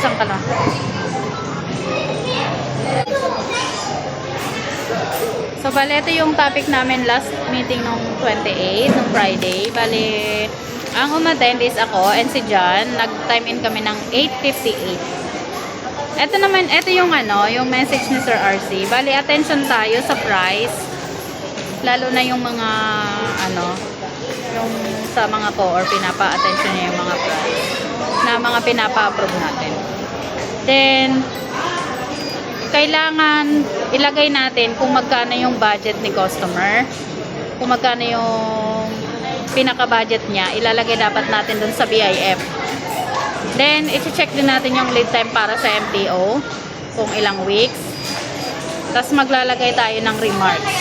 Asan ka na? So, bale, ito yung topic namin last meeting nung 28, nung Friday. Bale, ang umattend is ako and si John. Nag-time in kami ng 8:58. Ito naman, ito yung yung message ni Sir RC. Bale, attention tayo sa price. Lalo na yung mga, yung sa mga core, pinapa-attention niya yung mga price na mga pinapa-approve natin. Then, kailangan ilagay natin kung magkano yung budget ni customer. Kung magkano yung pinaka-budget niya, ilalagay dapat natin dun sa BIF. Then, i-check din natin yung lead time para sa MTO, kung ilang weeks. Tapos maglalagay tayo ng remarks.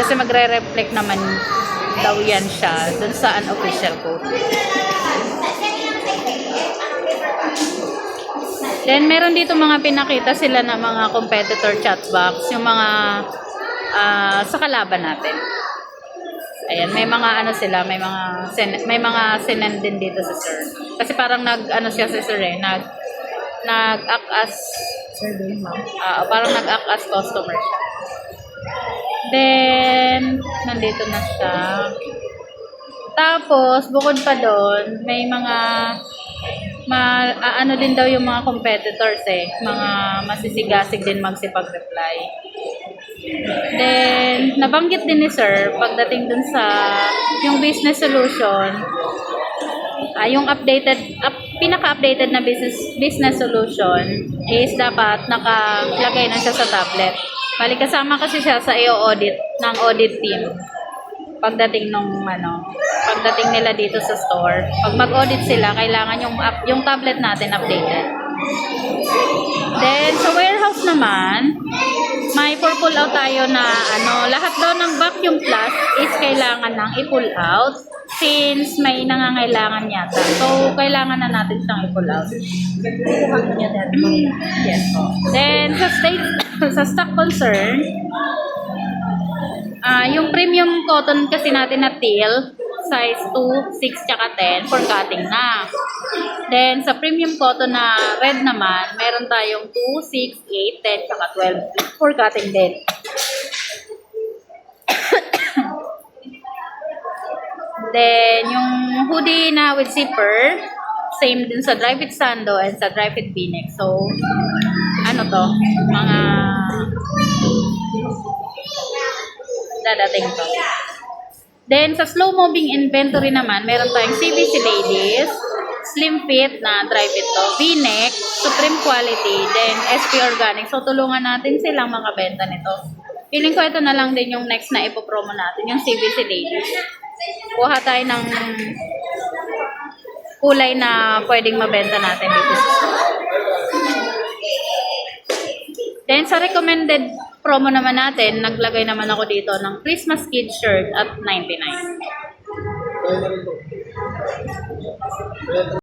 Kasi magre-reflect naman daw yan siya dun sa unofficial code. Then, meron dito mga pinakita sila na mga competitor chat box, yung mga sa kalaban natin. Ayan, may mga sila, may mga sinend din dito sa sir. Kasi parang siya si sir nag-act as parang nag-act as customer siya. Then, nandito na siya. Tapos, bukod pa doon, may mga din daw yung mga competitors mga masisigasig din magsipag-reply. Then, nabanggit din ni sir, pagdating dun sa yung business solution, yung pinaka-updated na business solution is dapat nakalagay na siya sa tablet. Bali, kasama kasi siya sa i-audit ng audit team. Pagdating nila dito sa store, pag mag-audit sila, kailangan yung tablet natin updated. Then, sa warehouse naman, may pull out tayo na lahat daw ng vacuum plus is kailangan nang i-pull out since may nangangailangan yata. So, kailangan na natin siyang i-pull out. Yes po. Then, sa stock concern, yung premium cotton kasi natin na teal, size 2, 6, tsaka 10 for cutting na. Then, sa premium cotton na red naman, meron tayong 2, 6, 8, 10, tsaka 12 for cutting din. Then, yung hoodie na with zipper, same din sa dry fit sando and sa dry fit v-neck. So, mga dadating to. Then, sa slow-moving inventory naman, meron tayong CBC Ladies, Slim Fit na dry fit to, V-neck, Supreme Quality, then SP Organic. So, tulungan natin silang makabenta nito. Feeling ko ito na lang din yung next na ipopromo natin, yung CBC Ladies. Kuha tayo ng kulay na pwedeng mabenta natin dito sa store. Then, sa recommended promo naman natin, naglagay naman ako dito ng Christmas Kid shirt at 99.